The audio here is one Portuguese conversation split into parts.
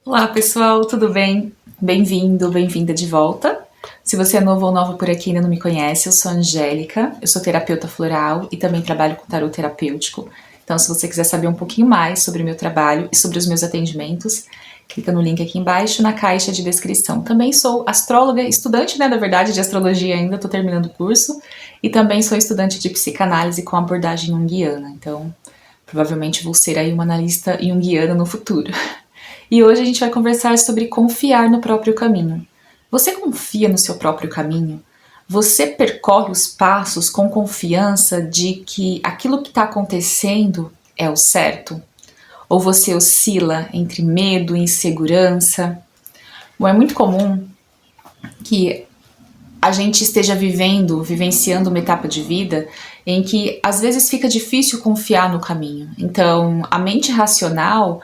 Olá pessoal, tudo bem? Bem-vindo, bem-vinda de volta. Se você é novo ou nova por aqui e ainda não me conhece, eu sou a Angélica, eu sou terapeuta floral e também trabalho com tarô terapêutico. Então, se você quiser saber um pouquinho mais sobre o meu trabalho e sobre os meus atendimentos, clica no link aqui embaixo na caixa de descrição. Também sou astróloga, estudante, na verdade, de astrologia ainda, estou terminando o curso, e também sou estudante de psicanálise com abordagem junguiana. Então, provavelmente vou ser aí uma analista junguiana no futuro. E hoje a gente vai conversar sobre confiar no próprio caminho. Você confia no seu próprio caminho? Você percorre os passos com confiança de que aquilo que está acontecendo é o certo? Ou você oscila entre medo e insegurança? Bom, é muito comum que a gente esteja vivenciando uma etapa de vida em que às vezes fica difícil confiar no caminho. Então, a mente racional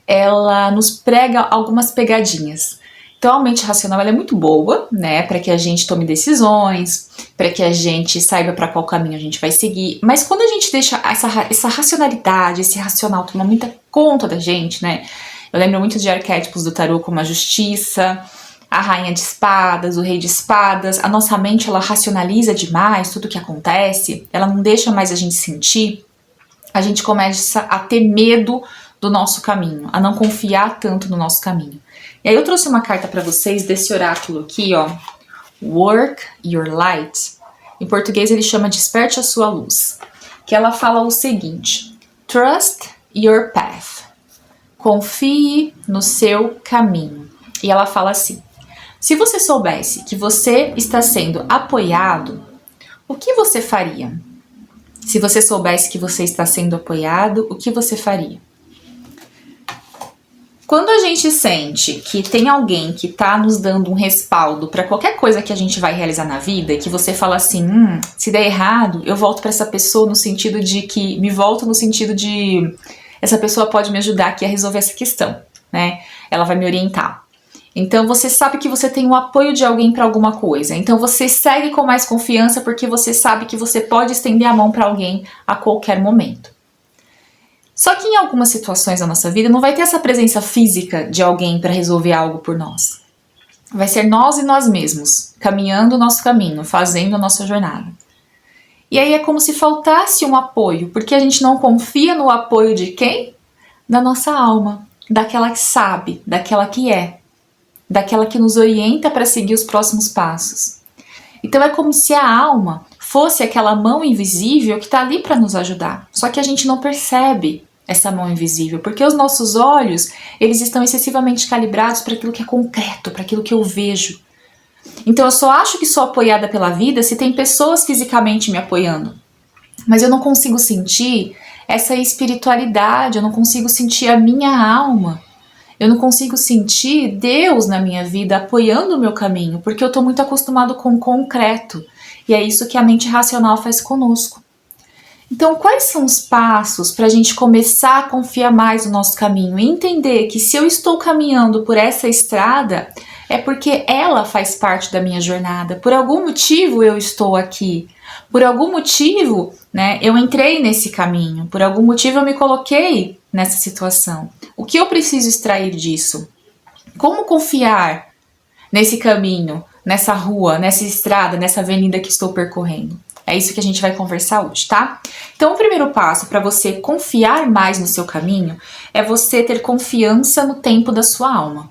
ela nos prega algumas pegadinhas. Então a mente racional ela é muito boa, né, para que a gente tome decisões, para que a gente saiba para qual caminho a gente vai seguir. Mas quando a gente deixa essa racionalidade, esse racional tomar muita conta da gente, né? Eu lembro muito de arquétipos do tarô como a justiça, a rainha de espadas, o rei de espadas. A nossa mente ela racionaliza demais tudo que acontece, ela não deixa mais a gente sentir. A gente começa a ter medo do nosso caminho, a não confiar tanto no nosso caminho. E aí eu trouxe uma carta para vocês desse oráculo aqui, ó, Work Your Light. Em português ele chama Desperte a Sua Luz, que ela fala o seguinte: Trust your path. Confie no seu caminho. E ela fala assim: se você soubesse que você está sendo apoiado, o que você faria? Se você soubesse que você está sendo apoiado, o que você faria? Quando a gente sente que tem alguém que tá nos dando um respaldo para qualquer coisa que a gente vai realizar na vida, e que você fala assim, se der errado, eu volto para essa pessoa no sentido de que, essa pessoa pode me ajudar aqui a resolver essa questão, né? Ela vai me orientar. Então você sabe que você tem o apoio de alguém para alguma coisa. Então você segue com mais confiança porque você sabe que você pode estender a mão para alguém a qualquer momento. Só que em algumas situações da nossa vida não vai ter essa presença física de alguém para resolver algo por nós. Vai ser nós e nós mesmos, caminhando o nosso caminho, fazendo a nossa jornada. E aí é como se faltasse um apoio, porque a gente não confia no apoio de quem? Da nossa alma, daquela que sabe, daquela que é, daquela que nos orienta para seguir os próximos passos. Então é como se a alma fosse aquela mão invisível que está ali para nos ajudar. Só que a gente não percebe essa mão invisível, porque os nossos olhos, eles estão excessivamente calibrados para aquilo que é concreto, para aquilo que eu vejo. Então eu só acho que sou apoiada pela vida se tem pessoas fisicamente me apoiando. Mas eu não consigo sentir essa espiritualidade, eu não consigo sentir a minha alma. Eu não consigo sentir Deus na minha vida apoiando o meu caminho, porque eu estou muito acostumado com o concreto. E é isso que a mente racional faz conosco. Então, quais são os passos para a gente começar a confiar mais no nosso caminho e entender que se eu estou caminhando por essa estrada, é porque ela faz parte da minha jornada. Por algum motivo eu estou aqui. Por algum motivo, né, eu entrei nesse caminho. Por algum motivo eu me coloquei nessa situação. O que eu preciso extrair disso? Como confiar nesse caminho, nessa rua, nessa estrada, nessa avenida que estou percorrendo? É isso que a gente vai conversar hoje, tá? Então, o primeiro passo para você confiar mais no seu caminho é você ter confiança no tempo da sua alma.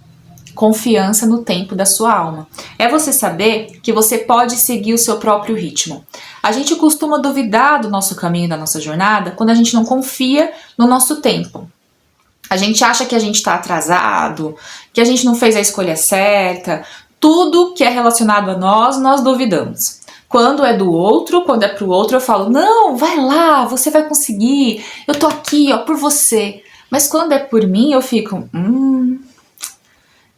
Confiança no tempo da sua alma. É você saber que você pode seguir o seu próprio ritmo. A gente costuma duvidar do nosso caminho, da nossa jornada, quando a gente não confia no nosso tempo. A gente acha que a gente está atrasado, que a gente não fez a escolha certa. Tudo que é relacionado a nós duvidamos. Quando é do outro, quando é pro outro, eu falo, não, vai lá, você vai conseguir, eu tô aqui, ó, por você. Mas quando é por mim, eu fico,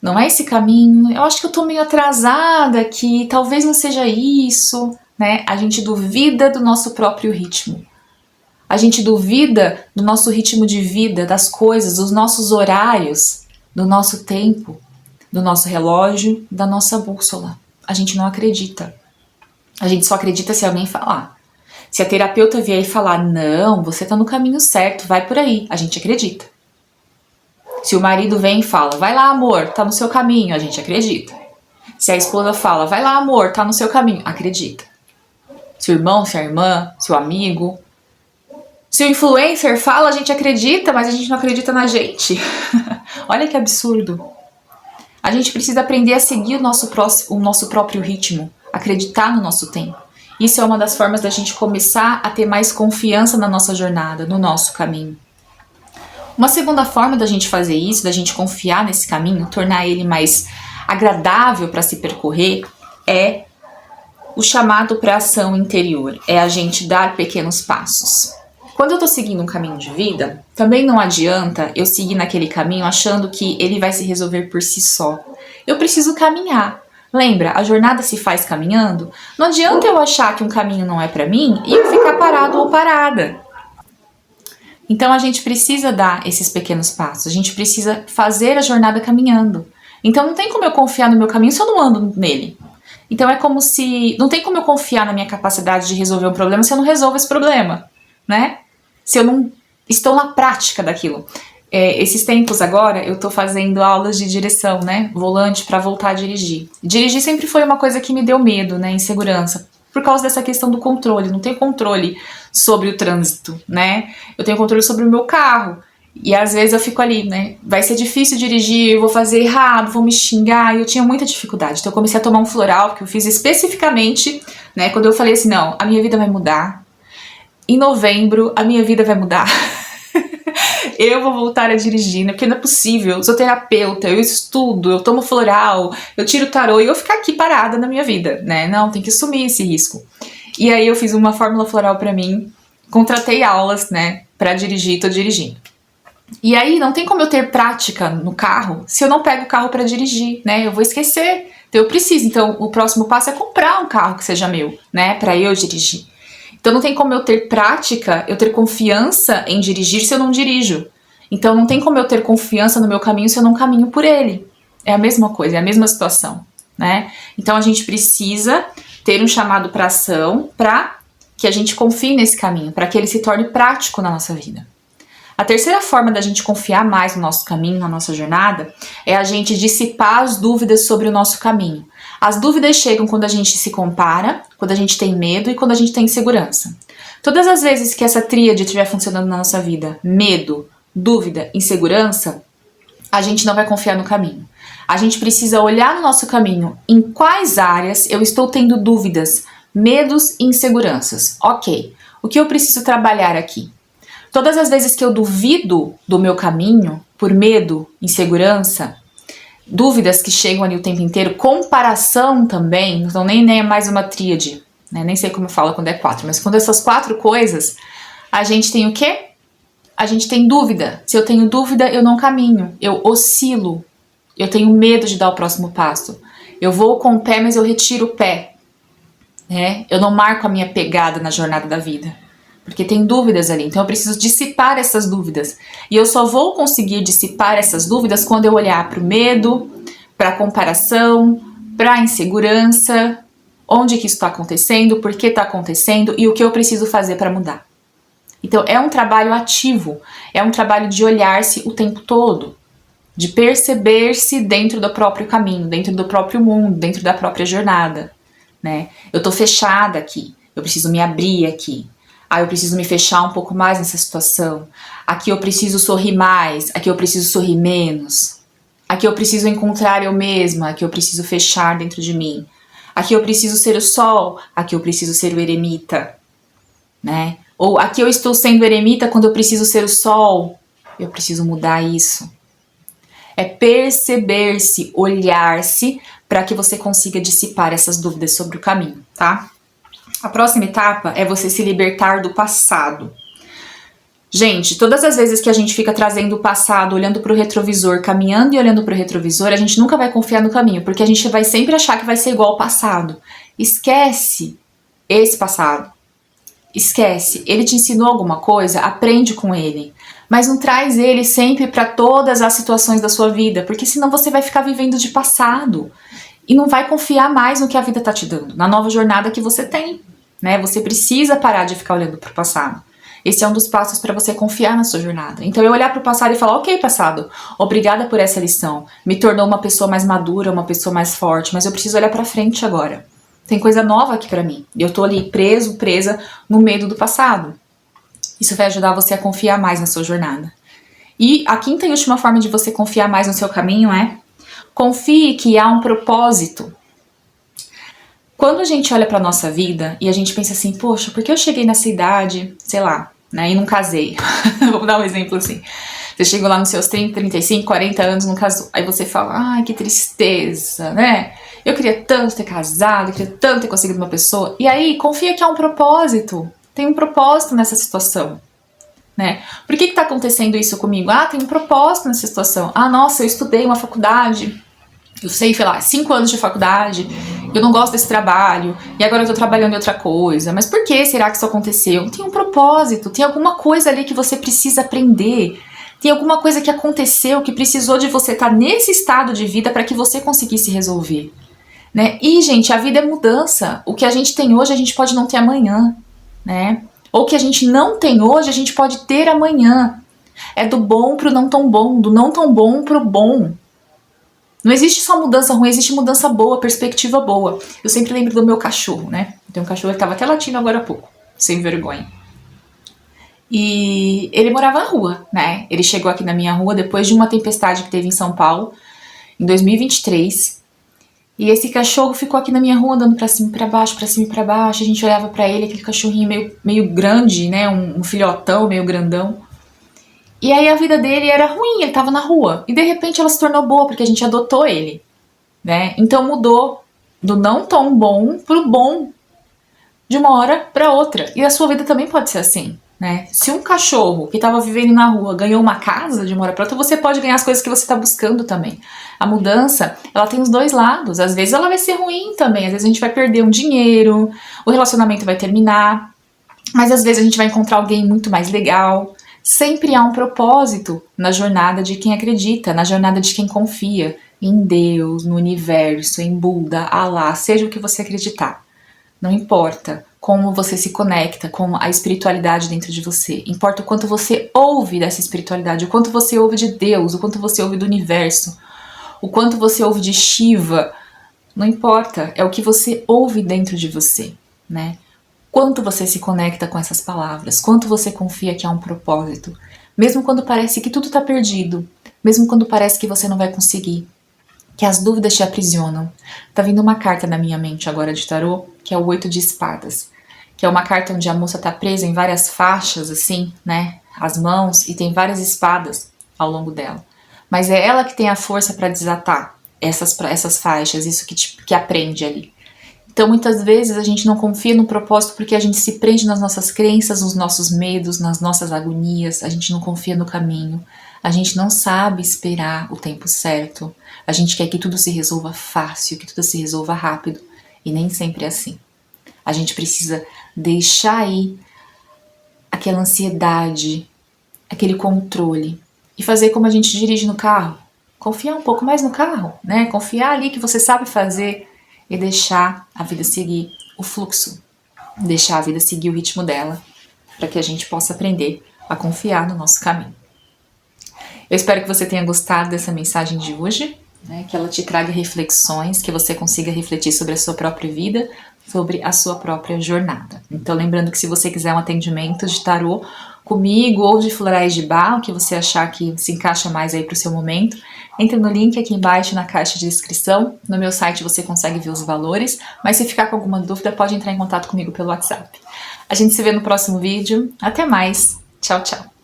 não é esse caminho, eu acho que eu tô meio atrasada aqui, talvez não seja isso, né? A gente duvida do nosso próprio ritmo. A gente duvida do nosso ritmo de vida, das coisas, dos nossos horários, do nosso tempo, do nosso relógio, da nossa bússola. A gente não acredita. A gente só acredita se alguém falar. Se a terapeuta vier e falar, não, você tá no caminho certo, vai por aí. A gente acredita. Se o marido vem e fala, vai lá amor, tá no seu caminho, a gente acredita. Se a esposa fala, vai lá amor, tá no seu caminho, acredita. Se o irmão, se a irmã, se o amigo, se o influencer fala, a gente acredita, mas a gente não acredita na gente. Olha que absurdo. A gente precisa aprender a seguir o nosso próprio ritmo, acreditar no nosso tempo. Isso é uma das formas da gente começar a ter mais confiança na nossa jornada, no nosso caminho. Uma segunda forma da gente fazer isso, da gente confiar nesse caminho, tornar ele mais agradável para se percorrer, é o chamado para ação interior, é a gente dar pequenos passos. Quando eu tô seguindo um caminho de vida, também não adianta eu seguir naquele caminho achando que ele vai se resolver por si só. Eu preciso caminhar. Lembra, a jornada se faz caminhando? Não adianta eu achar que um caminho não é pra mim e eu ficar parado ou parada. Então a gente precisa dar esses pequenos passos, a gente precisa fazer a jornada caminhando. Então não tem como eu confiar no meu caminho se eu não ando nele. Então é como se... não tem como eu confiar na minha capacidade de resolver um problema se eu não resolvo esse problema, né? Se eu não estou na prática daquilo. Esses tempos agora eu tô fazendo aulas de direção, né? Volante para voltar a dirigir. Dirigir sempre foi uma coisa que me deu medo, né? Insegurança. Por causa dessa questão do controle. Não tenho controle sobre o trânsito, né? Eu tenho controle sobre o meu carro. E às vezes eu fico ali, né? Vai ser difícil dirigir, eu vou fazer errado, vou me xingar. E eu tinha muita dificuldade. Então eu comecei a tomar um floral, que eu fiz especificamente, né? Quando eu falei assim, não, a minha vida vai mudar. Em novembro, a minha vida vai mudar. Eu vou voltar a dirigir, né? Porque não é possível. Eu sou terapeuta, eu estudo, eu tomo floral, eu tiro tarô e eu vou ficar aqui parada na minha vida, né? Não, tem que assumir esse risco. E aí eu fiz uma fórmula floral pra mim, contratei aulas, né? Pra dirigir, tô dirigindo. E aí não tem como eu ter prática no carro se eu não pego o carro pra dirigir, né? Eu vou esquecer. Então eu preciso. Então o próximo passo é comprar um carro que seja meu, né? Pra eu dirigir. Então não tem como eu ter prática, eu ter confiança em dirigir se eu não dirijo. Então não tem como eu ter confiança no meu caminho se eu não caminho por ele. É a mesma coisa, é a mesma situação, né? Então a gente precisa ter um chamado para ação para que a gente confie nesse caminho, para que ele se torne prático na nossa vida. A terceira forma da gente confiar mais no nosso caminho, na nossa jornada, é a gente dissipar as dúvidas sobre o nosso caminho. As dúvidas chegam quando a gente se compara, quando a gente tem medo e quando a gente tem insegurança. Todas as vezes que essa tríade estiver funcionando na nossa vida, medo, dúvida, insegurança, a gente não vai confiar no caminho. A gente precisa olhar no nosso caminho em quais áreas eu estou tendo dúvidas, medos e inseguranças. Ok, o que eu preciso trabalhar aqui? Todas as vezes que eu duvido do meu caminho, por medo, insegurança, dúvidas que chegam ali o tempo inteiro, comparação também, então nem é mais uma tríade, né? Nem sei como fala quando é 4, mas quando essas 4 coisas, a gente tem o quê? A gente tem dúvida. Se eu tenho dúvida, eu não caminho, eu oscilo, eu tenho medo de dar o próximo passo. Eu vou com o pé, mas eu retiro o pé, né? Eu não marco a minha pegada na jornada da vida. Porque tem dúvidas ali, então eu preciso dissipar essas dúvidas. E eu só vou conseguir dissipar essas dúvidas quando eu olhar para o medo, para a comparação, para a insegurança, onde que isso está acontecendo, por que está acontecendo e o que eu preciso fazer para mudar. Então é um trabalho ativo, é um trabalho de olhar-se o tempo todo, de perceber-se dentro do próprio caminho, dentro do próprio mundo, dentro da própria jornada, né? Eu tô fechada aqui, eu preciso me abrir aqui. Eu preciso me fechar um pouco mais nessa situação. Aqui eu preciso sorrir mais, aqui eu preciso sorrir menos. Aqui eu preciso encontrar eu mesma, aqui eu preciso fechar dentro de mim. Aqui eu preciso ser o sol, aqui eu preciso ser o eremita, né? Ou aqui eu estou sendo eremita quando eu preciso ser o sol. Eu preciso mudar isso. É perceber-se, olhar-se, para que você consiga dissipar essas dúvidas sobre o caminho, tá? A próxima etapa é você se libertar do passado. Gente, todas as vezes que a gente fica trazendo o passado, olhando para o retrovisor, caminhando e olhando para o retrovisor, a gente nunca vai confiar no caminho, porque a gente vai sempre achar que vai ser igual ao passado. Esquece esse passado. Esquece. Ele te ensinou alguma coisa, aprende com ele. Mas não traz ele sempre para todas as situações da sua vida, porque senão você vai ficar vivendo de passado. E não vai confiar mais no que a vida tá te dando, na nova jornada que você tem, né? Você precisa parar de ficar olhando pro passado. Esse é um dos passos para você confiar na sua jornada. Então eu olhar para o passado e falar, ok, passado, obrigada por essa lição. Me tornou uma pessoa mais madura, uma pessoa mais forte, mas eu preciso olhar para frente agora. Tem coisa nova aqui para mim. Eu tô ali presa no medo do passado. Isso vai ajudar você a confiar mais na sua jornada. E a quinta e última forma de você confiar mais no seu caminho é: confie que há um propósito. Quando a gente olha pra nossa vida e a gente pensa assim, poxa, por que eu cheguei nessa idade, sei lá, né, e não casei? Vamos dar um exemplo assim. Você chegou lá nos seus 30, 35, 40 anos, não casou. Aí você fala, ai, que tristeza, né? Eu queria tanto ter casado, eu queria tanto ter conseguido uma pessoa. E aí, confia que há um propósito. Tem um propósito nessa situação, né? Por que tá acontecendo isso comigo? Ah, tem um propósito nessa situação. Ah, nossa, eu estudei uma faculdade, eu sei, sei lá, 5 anos de faculdade, eu não gosto desse trabalho, e agora eu tô trabalhando em outra coisa. Mas por que será que isso aconteceu? Tem um propósito, tem alguma coisa ali que você precisa aprender, tem alguma coisa que aconteceu, que precisou de você estar nesse estado de vida para que você conseguisse resolver, né? E, gente, a vida é mudança. O que a gente tem hoje, a gente pode não ter amanhã, né? Ou o que a gente não tem hoje, a gente pode ter amanhã. É do bom pro não tão bom, do não tão bom pro bom. Não existe só mudança ruim, existe mudança boa, perspectiva boa. Eu sempre lembro do meu cachorro, né? Tem um cachorro que tava até latindo agora há pouco, sem vergonha. E ele morava na rua, né? Ele chegou aqui na minha rua depois de uma tempestade que teve em São Paulo, em 2023. E esse cachorro ficou aqui na minha rua andando pra cima e pra baixo, pra cima e pra baixo. A gente olhava pra ele, aquele cachorrinho meio grande, né? Um filhotão meio grandão. E aí a vida dele era ruim, ele tava na rua. E de repente ela se tornou boa, porque a gente adotou ele, né? Então mudou do não tão bom pro bom, de uma hora pra outra. E a sua vida também pode ser assim, né? Se um cachorro que tava vivendo na rua ganhou uma casa de uma hora pra outra, você pode ganhar as coisas que você tá buscando também. A mudança, ela tem os dois lados. Às vezes ela vai ser ruim também, às vezes a gente vai perder um dinheiro, o relacionamento vai terminar, mas às vezes a gente vai encontrar alguém muito mais legal. Sempre há um propósito na jornada de quem acredita, na jornada de quem confia em Deus, no universo, em Buda, Alá, seja o que você acreditar. Não importa como você se conecta com a espiritualidade dentro de você. Importa o quanto você ouve dessa espiritualidade, o quanto você ouve de Deus, o quanto você ouve do universo, o quanto você ouve de Shiva. Não importa, é o que você ouve dentro de você, né? Quanto você se conecta com essas palavras, quanto você confia que há um propósito, mesmo quando parece que tudo está perdido, mesmo quando parece que você não vai conseguir, que as dúvidas te aprisionam. Tá vindo uma carta na minha mente agora de tarô, que é o 8 de espadas, que é uma carta onde a moça tá presa em várias faixas, assim, né, as mãos, e tem várias espadas ao longo dela. Mas é ela que tem a força para desatar essas faixas, isso que aprende ali. Então, muitas vezes, a gente não confia no propósito porque a gente se prende nas nossas crenças, nos nossos medos, nas nossas agonias, a gente não confia no caminho, a gente não sabe esperar o tempo certo, a gente quer que tudo se resolva fácil, que tudo se resolva rápido, e nem sempre é assim. A gente precisa deixar aí aquela ansiedade, aquele controle, e fazer como a gente dirige no carro. Confiar um pouco mais no carro, né? Confiar ali que você sabe fazer, e deixar a vida seguir o fluxo, deixar a vida seguir o ritmo dela, para que a gente possa aprender a confiar no nosso caminho. Eu espero que você tenha gostado dessa mensagem de hoje, né, que ela te traga reflexões, que você consiga refletir sobre a sua própria vida, sobre a sua própria jornada. Então, lembrando que se você quiser um atendimento de tarô comigo ou de florais de Bach, o que você achar que se encaixa mais aí para o seu momento, entre no link aqui embaixo na caixa de descrição. No meu site você consegue ver os valores, mas se ficar com alguma dúvida pode entrar em contato comigo pelo WhatsApp. A gente se vê no próximo vídeo. Até mais. Tchau, tchau.